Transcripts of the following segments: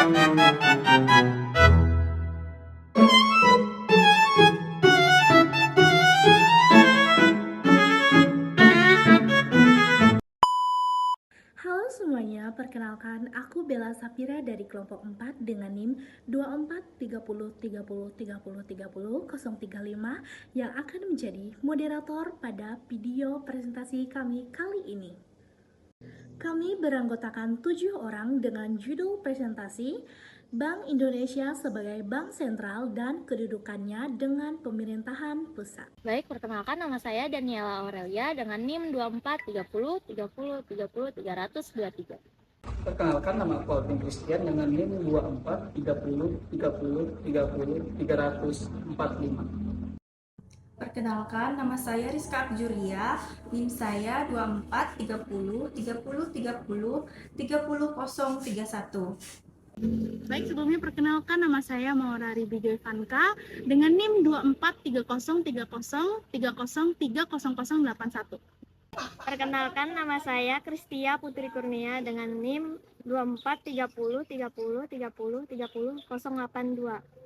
Halo semuanya, perkenalkan aku Bella Safira dari kelompok 4 dengan NIM 243030303035 yang akan menjadi moderator pada video presentasi kami kali ini. Kami beranggotakan 7 orang dengan judul presentasi Bank Indonesia sebagai Bank Sentral dan kedudukannya dengan pemerintahan pusat. Baik, perkenalkan nama saya Daniela Aurelia dengan NIM 243030300323. Perkenalkan, nama aku Alvin Christian dengan NIM 243030300345. Perkenalkan, nama saya Rizka Abjuria, NIM saya 243030303001. Baik, sebelumnya perkenalkan nama saya Maurari Bijoy Vanka dengan NIM 24303030303081. Perkenalkan, nama saya Kristia Putri Kurnia dengan NIM 24303030308082.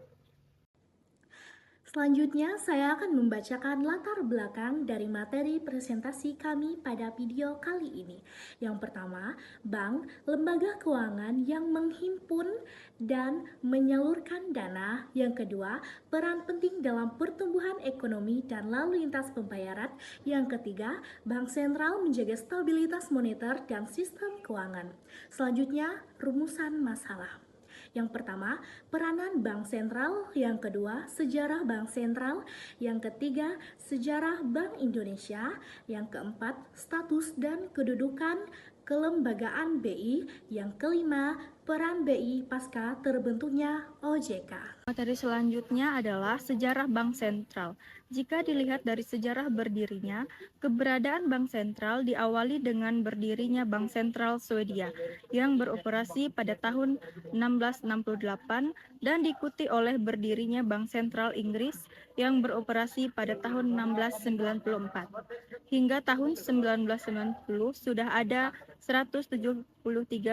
Selanjutnya, saya akan membacakan latar belakang dari materi presentasi kami pada video kali ini. Yang pertama, bank, lembaga keuangan yang menghimpun dan menyalurkan dana. Yang kedua, peran penting dalam pertumbuhan ekonomi dan lalu lintas pembayaran. Yang ketiga, bank sentral menjaga stabilitas moneter dan sistem keuangan. Selanjutnya, rumusan masalah. Yang pertama, peranan bank sentral. Yang kedua, sejarah bank sentral. Yang ketiga, sejarah Bank Indonesia. Yang keempat, status dan kedudukan kelembagaan BI. Yang kelima, peran BI pasca terbentuknya OJK. Materi selanjutnya adalah sejarah Bank Sentral. Jika dilihat dari sejarah berdirinya, keberadaan Bank Sentral diawali dengan berdirinya Bank Sentral Swedia yang beroperasi pada tahun 1668 dan diikuti oleh berdirinya Bank Sentral Inggris yang beroperasi pada tahun 1694. Hingga tahun 1990 sudah ada 173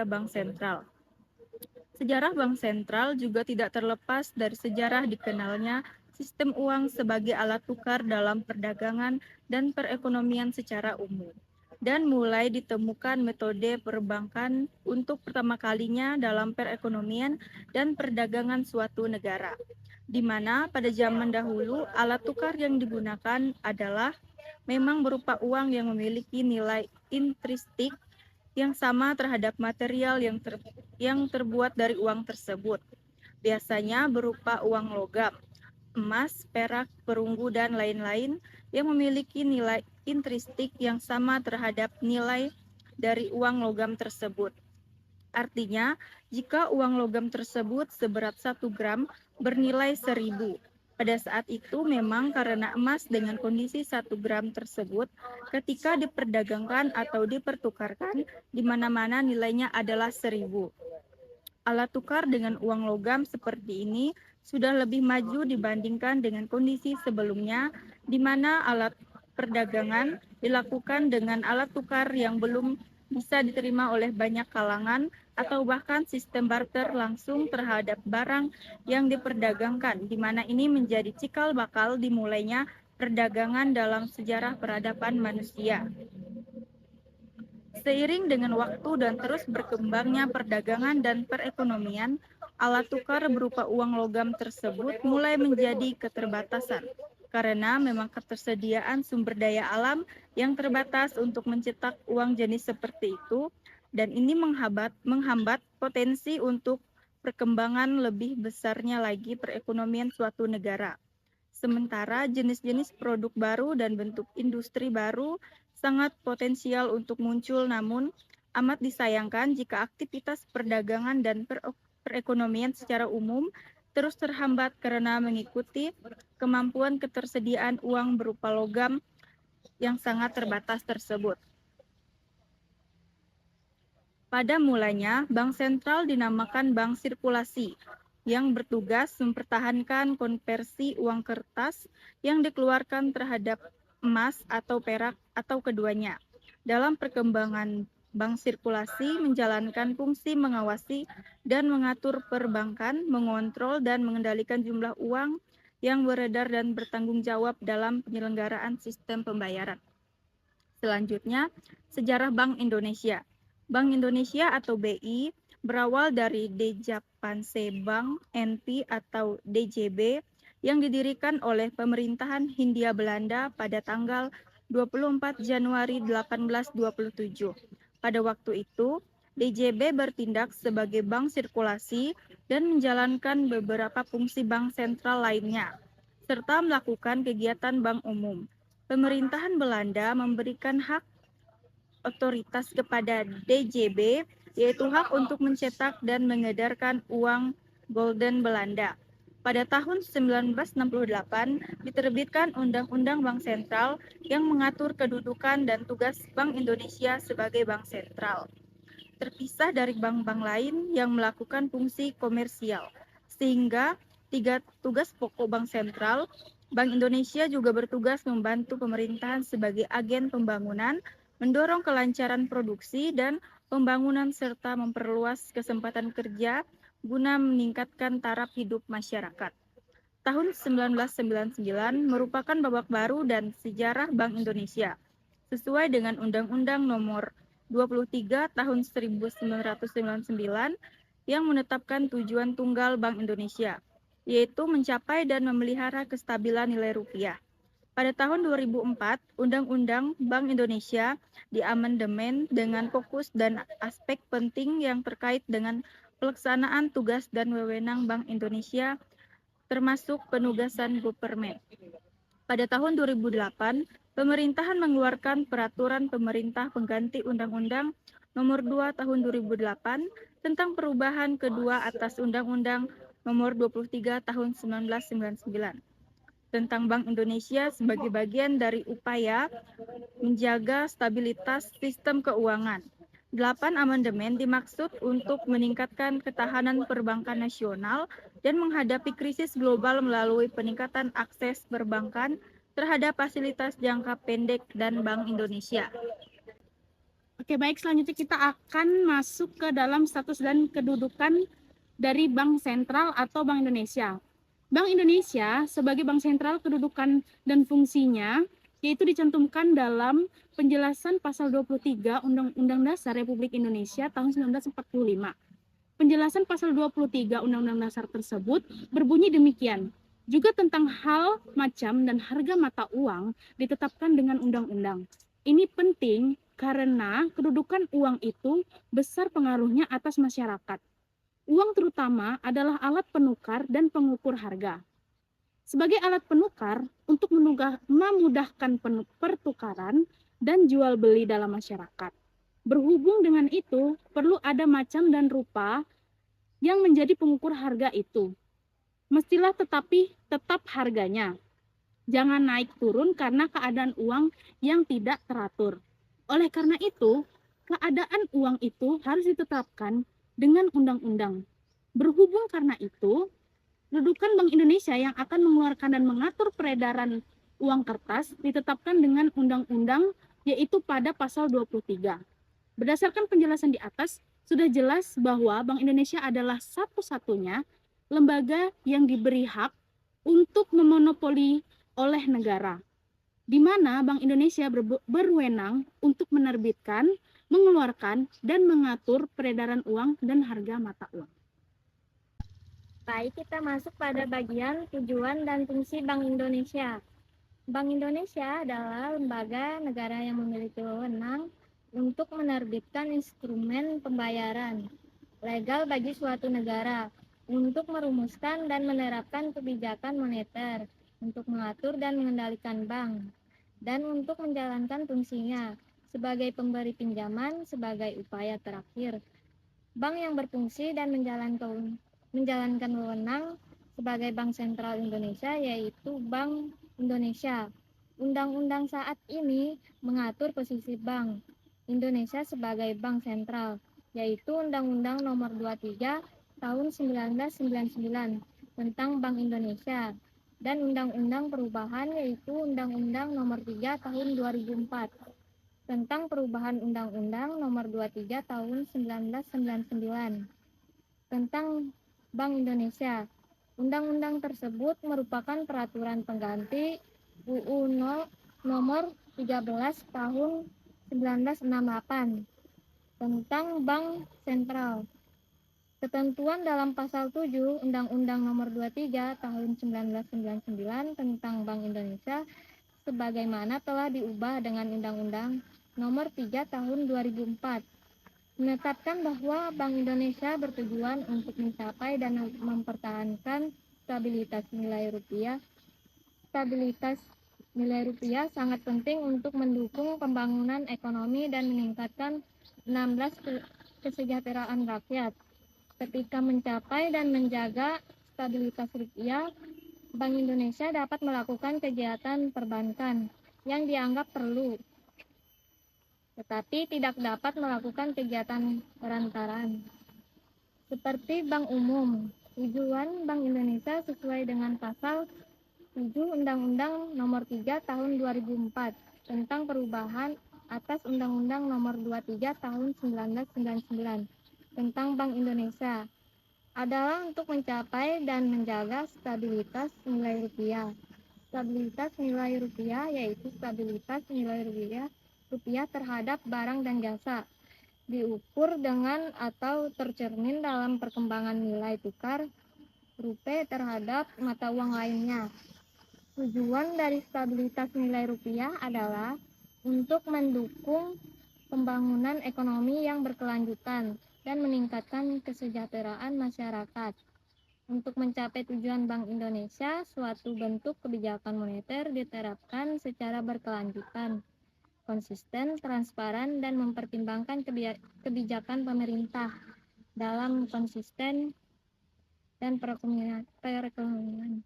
bank sentral. Sejarah bank sentral juga tidak terlepas dari sejarah dikenalnya sistem uang sebagai alat tukar dalam perdagangan dan perekonomian secara umum. Dan mulai ditemukan metode perbankan untuk pertama kalinya dalam perekonomian dan perdagangan suatu negara, di mana pada zaman dahulu alat tukar yang digunakan adalah memang berupa uang yang memiliki nilai intristik yang sama terhadap material yang terbuat dari uang tersebut. Biasanya berupa uang logam, emas, perak, perunggu, dan lain-lain yang memiliki nilai intristik yang sama terhadap nilai dari uang logam tersebut. Artinya, jika uang logam tersebut seberat 1 gram bernilai 1.000. Pada saat itu memang karena emas dengan kondisi 1 gram tersebut ketika diperdagangkan atau dipertukarkan di mana-mana nilainya adalah 1.000. Alat tukar dengan uang logam seperti ini sudah lebih maju dibandingkan dengan kondisi sebelumnya di mana alat perdagangan dilakukan dengan alat tukar yang belum bisa diterima oleh banyak kalangan atau bahkan sistem barter langsung terhadap barang yang diperdagangkan, di mana ini menjadi cikal bakal dimulainya perdagangan dalam sejarah peradaban manusia. Seiring dengan waktu dan terus berkembangnya perdagangan dan perekonomian, alat tukar berupa uang logam tersebut mulai menjadi keterbatasan karena memang ketersediaan sumber daya alam yang terbatas untuk mencetak uang jenis seperti itu, dan ini menghambat potensi untuk perkembangan lebih besarnya lagi perekonomian suatu negara. Sementara jenis-jenis produk baru dan bentuk industri baru sangat potensial untuk muncul, namun amat disayangkan jika aktivitas perdagangan dan perekonomian secara umum terus terhambat karena mengikuti kemampuan ketersediaan uang berupa logam yang sangat terbatas tersebut. Pada mulanya, bank sentral dinamakan bank sirkulasi yang bertugas mempertahankan konversi uang kertas yang dikeluarkan terhadap emas atau perak atau keduanya. Dalam perkembangan bank sirkulasi menjalankan fungsi mengawasi dan mengatur perbankan, mengontrol dan mengendalikan jumlah uang yang beredar dan bertanggung jawab dalam penyelenggaraan sistem pembayaran. Selanjutnya, sejarah Bank Indonesia. Bank Indonesia atau BI berawal dari Djapance Bank NP atau DJB yang didirikan oleh pemerintahan Hindia Belanda pada tanggal 24 Januari 1827. Pada waktu itu, DJB bertindak sebagai bank sirkulasi dan menjalankan beberapa fungsi bank sentral lainnya, serta melakukan kegiatan bank umum. Pemerintahan Belanda memberikan hak otoritas kepada DJB, yaitu hak untuk mencetak dan mengedarkan uang Gulden Belanda. Pada tahun 1968, diterbitkan Undang-Undang Bank Sentral yang mengatur kedudukan dan tugas Bank Indonesia sebagai bank sentral, terpisah dari bank-bank lain yang melakukan fungsi komersial, sehingga tiga tugas pokok bank sentral. Bank Indonesia juga bertugas membantu pemerintahan sebagai agen pembangunan, mendorong kelancaran produksi dan pembangunan serta memperluas kesempatan kerja guna meningkatkan taraf hidup masyarakat. Tahun 1999 merupakan babak baru dan sejarah Bank Indonesia, sesuai dengan Undang-Undang Nomor 23 Tahun 1999 yang menetapkan tujuan tunggal Bank Indonesia, yaitu mencapai dan memelihara kestabilan nilai rupiah. Pada tahun 2004, Undang-Undang Bank Indonesia diamandemen dengan fokus dan aspek penting yang terkait dengan pelaksanaan tugas dan wewenang Bank Indonesia, termasuk penugasan Gubernur. Pada tahun 2008, pemerintahan mengeluarkan peraturan pemerintah pengganti Undang-Undang Nomor 2 Tahun 2008 tentang perubahan kedua atas Undang-Undang Nomor 23 Tahun 1999 tentang Bank Indonesia sebagai bagian dari upaya menjaga stabilitas sistem keuangan. 8 amandemen dimaksud untuk meningkatkan ketahanan perbankan nasional dan menghadapi krisis global melalui peningkatan akses perbankan terhadap fasilitas jangka pendek dan Bank Indonesia. Oke, baik, selanjutnya kita akan masuk ke dalam status dan kedudukan dari Bank Sentral atau Bank Indonesia. Bank Indonesia sebagai bank sentral, kedudukan dan fungsinya yaitu dicantumkan dalam penjelasan pasal 23 Undang-Undang Dasar Republik Indonesia tahun 1945. Penjelasan pasal 23 Undang-Undang Dasar tersebut berbunyi demikian. Juga tentang hal, macam, dan harga mata uang ditetapkan dengan undang-undang. Ini penting karena kedudukan uang itu besar pengaruhnya atas masyarakat. Uang terutama adalah alat penukar dan pengukur harga. Sebagai alat penukar untuk memudahkan pertukaran dan jual beli dalam masyarakat. Berhubung dengan itu, perlu ada macam dan rupa yang menjadi pengukur harga itu. Mestilah tetap harganya. Jangan naik turun karena keadaan uang yang tidak teratur. Oleh karena itu, keadaan uang itu harus ditetapkan dengan undang-undang. Berhubung karena itu, kedudukan Bank Indonesia yang akan mengeluarkan dan mengatur peredaran uang kertas ditetapkan dengan undang-undang, yaitu pada pasal 23. Berdasarkan penjelasan di atas, sudah jelas bahwa Bank Indonesia adalah satu-satunya lembaga yang diberi hak untuk memonopoli oleh negara, di mana Bank Indonesia berwenang untuk menerbitkan, mengeluarkan, dan mengatur peredaran uang dan harga mata uang. Baik, kita masuk pada bagian tujuan dan fungsi Bank Indonesia. Bank Indonesia adalah lembaga negara yang memiliki wewenang untuk menerbitkan instrumen pembayaran legal bagi suatu negara, untuk merumuskan dan menerapkan kebijakan moneter, untuk mengatur dan mengendalikan bank, dan untuk menjalankan fungsinya sebagai pemberi pinjaman sebagai upaya terakhir. Bank yang berfungsi dan menjalankan wewenang sebagai Bank Sentral Indonesia yaitu Bank Indonesia. Undang-undang saat ini mengatur posisi Bank Indonesia sebagai bank sentral, yaitu Undang-Undang Nomor 23 Tahun 1999 tentang Bank Indonesia dan Undang-Undang Perubahan yaitu Undang-Undang Nomor 3 Tahun 2004 tentang perubahan Undang-Undang Nomor 23 Tahun 1999 tentang Bank Indonesia. Undang-undang tersebut merupakan peraturan pengganti UU Nomor 13 Tahun 1968 tentang Bank Sentral. Ketentuan dalam pasal 7 Undang-Undang Nomor 23 Tahun 1999 tentang Bank Indonesia sebagaimana telah diubah dengan Undang-Undang Nomor 3 Tahun 2004 menetapkan bahwa Bank Indonesia bertujuan untuk mencapai dan mempertahankan stabilitas nilai rupiah. Stabilitas nilai rupiah sangat penting untuk mendukung pembangunan ekonomi dan meningkatkan 16 kesejahteraan rakyat. Ketika mencapai dan menjaga stabilitas rupiah, Bank Indonesia dapat melakukan kegiatan perbankan yang dianggap perlu, tetapi tidak dapat melakukan kegiatan perantaraan seperti bank umum. Tujuan Bank Indonesia sesuai dengan pasal 7 Undang-Undang Nomor 3 Tahun 2004 tentang perubahan atas Undang-Undang Nomor 23 Tahun 1999 tentang Bank Indonesia adalah untuk mencapai dan menjaga stabilitas nilai rupiah. Stabilitas nilai rupiah yaitu stabilitas nilai rupiah terhadap barang dan jasa, diukur dengan atau tercermin dalam perkembangan nilai tukar rupiah terhadap mata uang lainnya. Tujuan dari stabilitas nilai rupiah adalah untuk mendukung pembangunan ekonomi yang berkelanjutan dan meningkatkan kesejahteraan masyarakat. Untuk mencapai tujuan Bank Indonesia, suatu bentuk kebijakan moneter diterapkan secara berkelanjutan, konsisten, transparan, dan mempertimbangkan kebijakan pemerintah dalam konsisten dan perekonomian.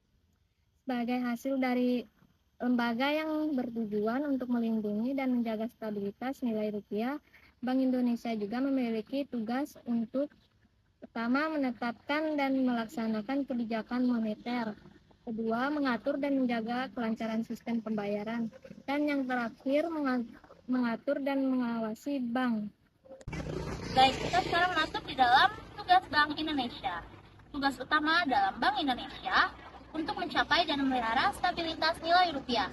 Sebagai hasil dari lembaga yang bertujuan untuk melindungi dan menjaga stabilitas nilai rupiah, Bank Indonesia juga memiliki tugas untuk pertama, menetapkan dan melaksanakan kebijakan moneter. Kedua, mengatur dan menjaga kelancaran sistem pembayaran. Dan yang terakhir, mengatur dan mengawasi bank. Baik, kita sekarang masuk di dalam tugas Bank Indonesia. Tugas utama dalam Bank Indonesia untuk mencapai dan memelihara stabilitas nilai rupiah,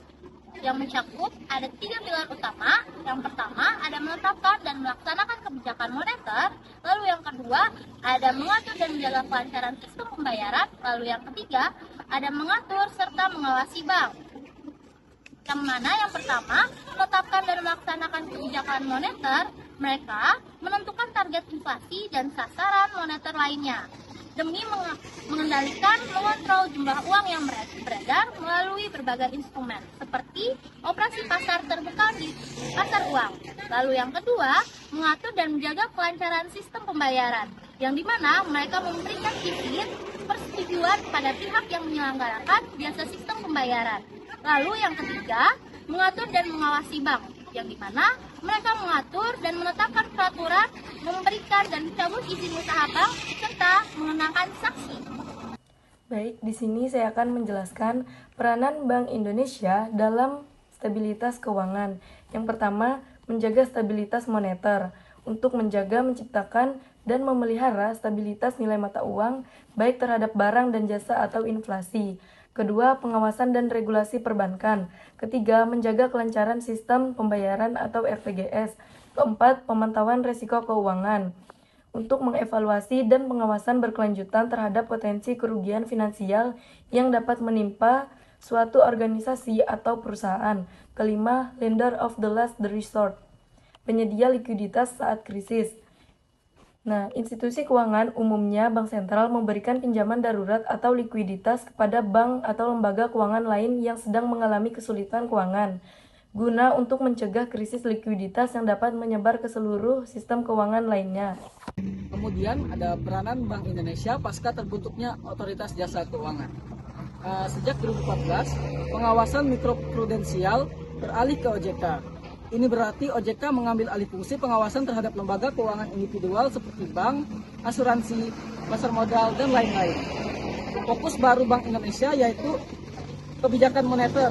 yang mencakup ada 3 pilar utama. Yang pertama, ada menetapkan dan melaksanakan kebijakan moneter. Lalu yang kedua, ada mengatur dan menjaga kelancaran sistem pembayaran. Lalu yang ketiga, ada mengatur serta mengawasi bank. Yang mana yang pertama, menetapkan dan melaksanakan kebijakan moneter. Mereka menentukan target inflasi dan sasaran moneter lainnya demi mengendalikan, mengontrol jumlah uang yang beredar melalui berbagai instrumen seperti operasi pasar terbuka di pasar uang. Lalu yang kedua, mengatur dan menjaga kelancaran sistem pembayaran, yang dimana mereka memberikan izin persetujuan pada pihak yang menyelenggarakan jasa sistem pembayaran. Lalu yang ketiga, mengatur dan mengawasi bank, yang dimana mereka mengatur dan menetapkan peraturan, memberikan dan mencabut izin usaha bank, serta mengenakan sanksi. Baik, di sini saya akan menjelaskan peranan Bank Indonesia dalam stabilitas keuangan. Yang pertama, menjaga stabilitas moneter untuk menjaga, menciptakan, dan memelihara stabilitas nilai mata uang baik terhadap barang dan jasa atau inflasi. Kedua, pengawasan dan regulasi perbankan. Ketiga, menjaga kelancaran sistem pembayaran atau RTGS. Keempat, pemantauan risiko keuangan untuk mengevaluasi dan pengawasan berkelanjutan terhadap potensi kerugian finansial yang dapat menimpa suatu organisasi atau perusahaan. Kelima, lender of the last resort, penyedia likuiditas saat krisis. Nah, institusi keuangan umumnya Bank Sentral memberikan pinjaman darurat atau likuiditas kepada bank atau lembaga keuangan lain yang sedang mengalami kesulitan keuangan, guna untuk mencegah krisis likuiditas yang dapat menyebar ke seluruh sistem keuangan lainnya. Kemudian ada peranan Bank Indonesia pasca terbentuknya Otoritas Jasa Keuangan. Sejak 2014, pengawasan mikroprudensial beralih ke OJK. Ini berarti OJK mengambil alih fungsi pengawasan terhadap lembaga keuangan individual seperti bank, asuransi, pasar modal, dan lain-lain. Fokus baru Bank Indonesia yaitu kebijakan moneter.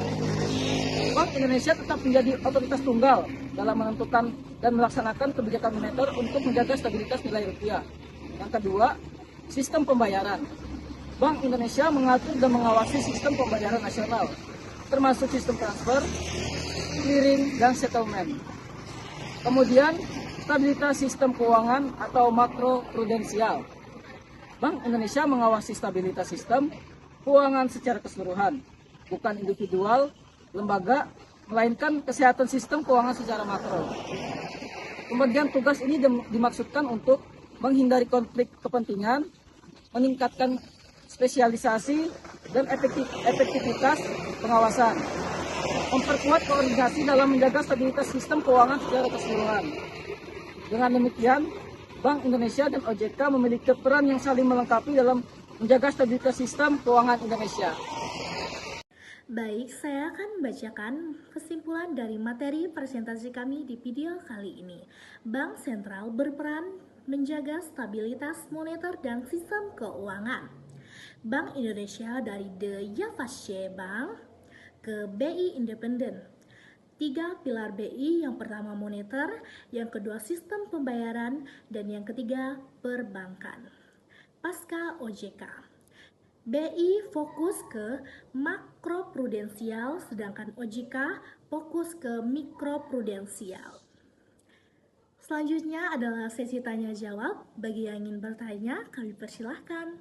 Bank Indonesia tetap menjadi otoritas tunggal dalam menentukan dan melaksanakan kebijakan moneter untuk menjaga stabilitas nilai rupiah. Yang kedua, sistem pembayaran. Bank Indonesia mengatur dan mengawasi sistem pembayaran nasional, termasuk sistem transfer, clearing, dan settlement. Kemudian, stabilitas sistem keuangan atau makroprudensial. Bank Indonesia mengawasi stabilitas sistem keuangan secara keseluruhan, bukan individual, lembaga, melainkan kesehatan sistem keuangan secara makro. Kemudian tugas ini dimaksudkan untuk menghindari konflik kepentingan, meningkatkan spesialisasi dan efektivitas pengawasan, memperkuat koordinasi dalam menjaga stabilitas sistem keuangan secara keseluruhan. Dengan demikian, Bank Indonesia dan OJK memiliki peran yang saling melengkapi dalam menjaga stabilitas sistem keuangan Indonesia. Baik, saya akan membacakan kesimpulan dari materi presentasi kami di video kali ini. Bank sentral berperan menjaga stabilitas moneter dan sistem keuangan. Bank Indonesia dari The Yavache Bank ke BI Independen. 3 pilar BI, yang pertama moneter, yang kedua sistem pembayaran, dan yang ketiga perbankan. Pasca OJK, BI fokus ke makroprudensial, sedangkan OJK fokus ke mikroprudensial. Selanjutnya adalah sesi tanya jawab. Bagi yang ingin bertanya, kami persilahkan.